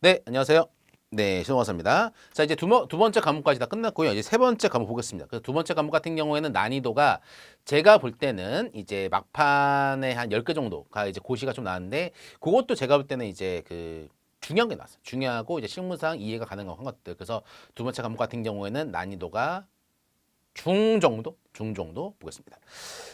네, 안녕하세요. 네, 신호가사입니다. 자, 이제 두 번째 과목까지 다 끝났고요. 이제 세 번째 과목 보겠습니다. 그래서 두 번째 과목 같은 경우에는 난이도가 제가 볼 때는 이제 막판에 한 10개 정도가 이제 고시가 좀 나왔는데 그것도 제가 볼 때는 이제 중요한 게 나왔어요. 중요하고 이제 실무상 이해가 가능한 것들. 그래서 두 번째 과목 같은 경우에는 난이도가 중 정도 보겠습니다.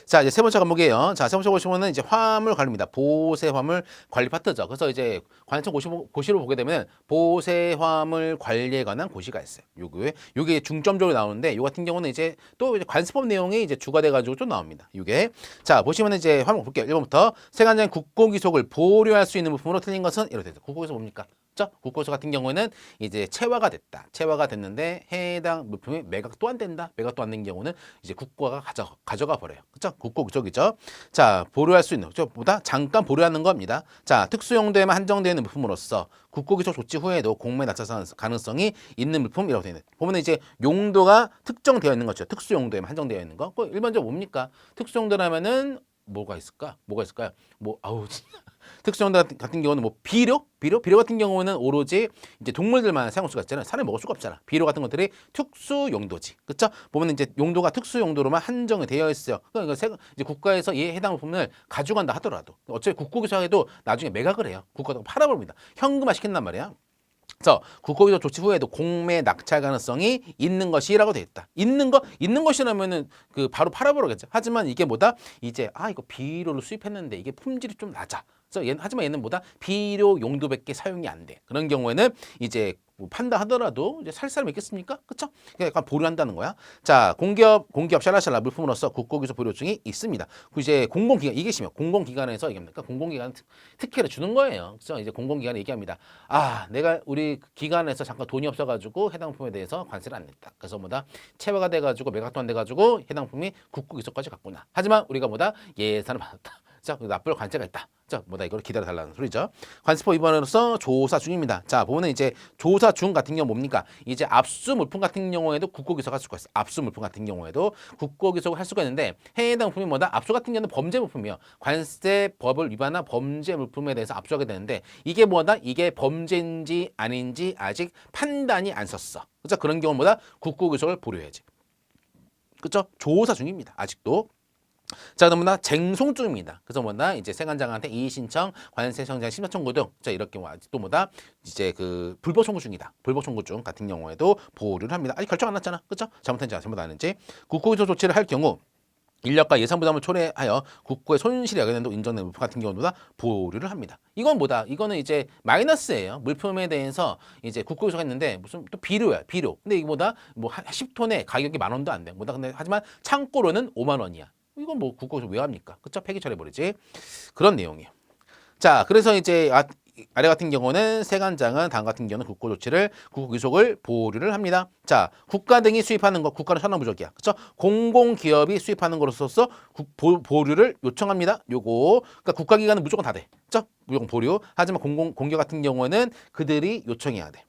자, 이제 세 번째 과목이에요. 자, 세 번째 보시면은 이제 화물 관리입니다. 보세 화물 관리 파트죠. 그래서 이제 관청 고시로 보게 되면 보세 화물 관리에 관한 고시가 있어요. 요게 중점적으로 나오는데 요 같은 경우는 이제 또 이제 관습법 내용이 이제 주가 돼 가지고 좀 나옵니다. 요게. 자, 보시면은 이제 화물 볼게요. 1번부터 세관장 국고기속을 보류할 수 있는 부품으로 틀린 것은 이렇게 돼요. 국고기속 뭡니까? 그죠? 국고기속 같은 경우에는 이제 체화가 됐다. 체화가 됐는데 해당 물품이 매각도 안 된다. 매각도 안 된 경우는 이제 국고가 가져가 버려요. 그죠? 국고기속이죠. 자, 보류할 수 있는, 보다 잠깐 보류하는 겁니다. 자, 특수용도에만 한정되어 있는 물품으로서 국고기속 조치 후에도 공매 낙찰 가능성이 있는 물품이라고 되어 있는. 보면 이제 용도가 특정되어 있는 거죠. 특수용도에만 한정되어 있는 거. 일반적으로 뭡니까? 특수용도라면은 뭐가 있을까? 뭐가 있을까요? 뭐 아우 특수용도 같은 경우는 뭐 비료 같은 경우는 오로지 이제 동물들만 사용할 수가 있잖아요. 사람이 먹을 수가 없잖아. 비료 같은 것들이 특수 용도지. 그렇죠? 보면 이제 용도가 특수 용도로만 한정이 되어 있어요. 그러니까 이제 국가에서 이에 해당 부품을 가져간다 하더라도 어차피 국고기사에도 나중에 매각을 해요. 국가가 팔아버립니다. 현금화 시킨단 말이야. 그래서 국고기소 조치 후에도 공매 낙찰 가능성이 있는 것이라고 되어 있다. 있는 것이라면은 바로 팔아버리겠죠. 하지만 이게 뭐다? 이제 이거 비료를 수입했는데 이게 품질이 좀 낮아. 하지만 얘는 뭐다? 비료 용도밖에 사용이 안 돼. 그런 경우에는 이제 뭐 판다 하더라도 이제 살 사람 있겠습니까? 그쵸? 그러니까 약간 보류한다는 거야. 자, 공기업 샬라샬라 물품으로서 국고기소 보류증이 있습니다. 그 이제 공공기관 이게 심해요. 공공기관에서 얘기합니까? 공공기관 특혜를 주는 거예요. 그죠? 이제 공공기관에 얘기합니다. 내가 우리 기관에서 잠깐 돈이 없어가지고 해당 품에 대해서 관세를 안 냈다. 그래서 뭐다? 체화가 돼가지고 매각도 안 돼가지고 해당 품이 국고기소까지 갔구나. 하지만 우리가 뭐다? 예산을 받았다. 자, 납부할 관세가 있다. 자, 뭐다 이걸 기다려달라는 소리죠. 관세법 위반으로서 조사 중입니다. 자, 보면은 이제 조사 중 같은 경우 뭡니까? 이제 압수 물품 같은 경우에도 국고기소가 할 수가 있어. 압수 물품 같은 경우에도 국고기소를 할 수가 있는데 해당 물품이 뭐다? 압수 같은 경우는 범죄 물품이요. 관세법을 위반한 범죄 물품에 대해서 압수하게 되는데 이게 뭐다? 이게 범죄인지 아닌지 아직 판단이 안 섰어. 그죠? 그런 경우는 뭐다? 국고기소를 보류해야지. 그죠? 조사 중입니다. 아직도. 자, 그러면 쟁송 중입니다. 그래서 뭐다 이제 세관장한테 이의 신청, 관세 청장 심사 청구 등, 자 이렇게 또 뭐다 이제 불법 청구 중이다. 불법 청구 중 같은 경우에도 보류를 합니다. 아직 결정 안 났잖아, 그렇죠? 잘못했는지 잘못 안 했는지 국고기소 조치를 할 경우. 인력과 예산 부담을 초래하여 국고의 손실이 야기된 인정된 물품 같은 경우보다 보류를 합니다. 이건 뭐다? 이거는 이제 마이너스예요. 물품에 대해서 이제 국고기소가 했는데 무슨 또 비료야, 비료. 근데 이게 뭐다? 뭐 10톤에 가격이 10,000원도 안 돼. 뭐다? 근데 하지만 창고로는 5만 원이야. 이건 뭐 국고기소 왜 합니까? 그쵸? 폐기 처리해버리지. 그런 내용이에요. 자, 그래서 이제 아래 같은 경우는 세관장은 다음 같은 경우는 국고 조치를 국고기속을 보류를 합니다. 자, 국가 등이 수입하는 것, 국가는 천하무적이야. 그렇죠? 공공기업이 수입하는 것으로서 보류를 요청합니다. 그러니까 국가기관은 무조건 다 돼. 그렇죠? 무조건 보류. 하지만 공기업 같은 경우는 그들이 요청해야 돼.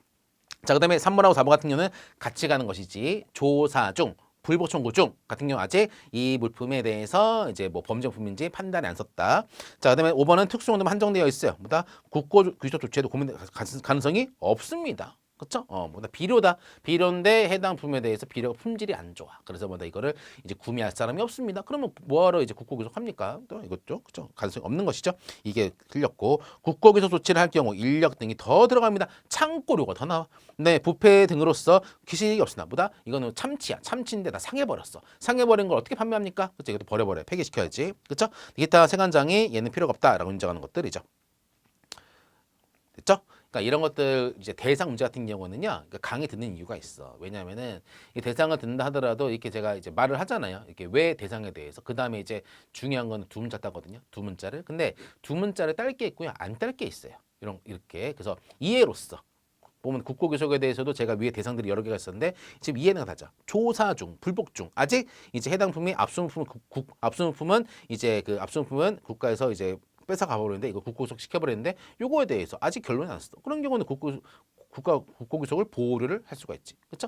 자, 그다음에 3번하고 4번 같은 경우는 같이 가는 것이지. 조사 중 불법 청구 중 같은 경우 아직 이 물품에 대해서 이제 뭐 범죄품인지 판단이 안 섰다. 자, 그다음에 5번은 특수용도만 한정되어 있어요. 뭐다? 국고기소 조치에도 고민 가능성이 없습니다. 그렇죠? 뭐다 비료다. 비료인데 해당 품에 대해서 비료가 품질이 안 좋아. 그래서 뭐다 이거를 이제 구매할 사람이 없습니다. 그러면 뭐하러 이제 국고기소 합니까? 또 이것도 그렇죠? 가능성이 없는 것이죠. 이게 틀렸고 국고기소 조치를 할 경우 인력 등이 더 들어갑니다. 창고료가 더 나와. 네, 부패 등으로서 기식이 없으나 보다 이거는 참치야. 참치인데 다 상해버렸어. 상해버린 걸 어떻게 판매합니까? 그렇죠? 이것도 버려버려. 폐기시켜야지. 그렇죠? 기타 세관장이 얘는 필요가 없다라고 인정하는 것들이죠. 됐죠? 그러니까 이런 것들 이제 대상 문제 같은 경우는요, 그러니까 강의 듣는 이유가 있어. 왜냐하면은 이 대상을 듣는다 하더라도 이렇게 제가 이제 말을 하잖아요. 이렇게 왜 대상에 대해서. 그 다음에 이제 중요한 건 두 문자 따거든요. 두 문자를. 근데 두 문자를 딸 게 있고요, 안 딸 게 있어요. 이렇게. 그래서 이해로서. 보면 국고기속에 대해서도 제가 위에 대상들이 여러 개가 있었는데 지금 이해는 다죠. 조사 중, 불복 중. 아직 이제 해당 품이 압수물품은 이제 압수물품은 국가에서 이제 뺏어 가버리는데 이거 국고기속 시켜버리는데 요거에 대해서 아직 결론이 안 났어. 그런 경우는 국고기속을 보류를 할 수가 있지. 그렇죠?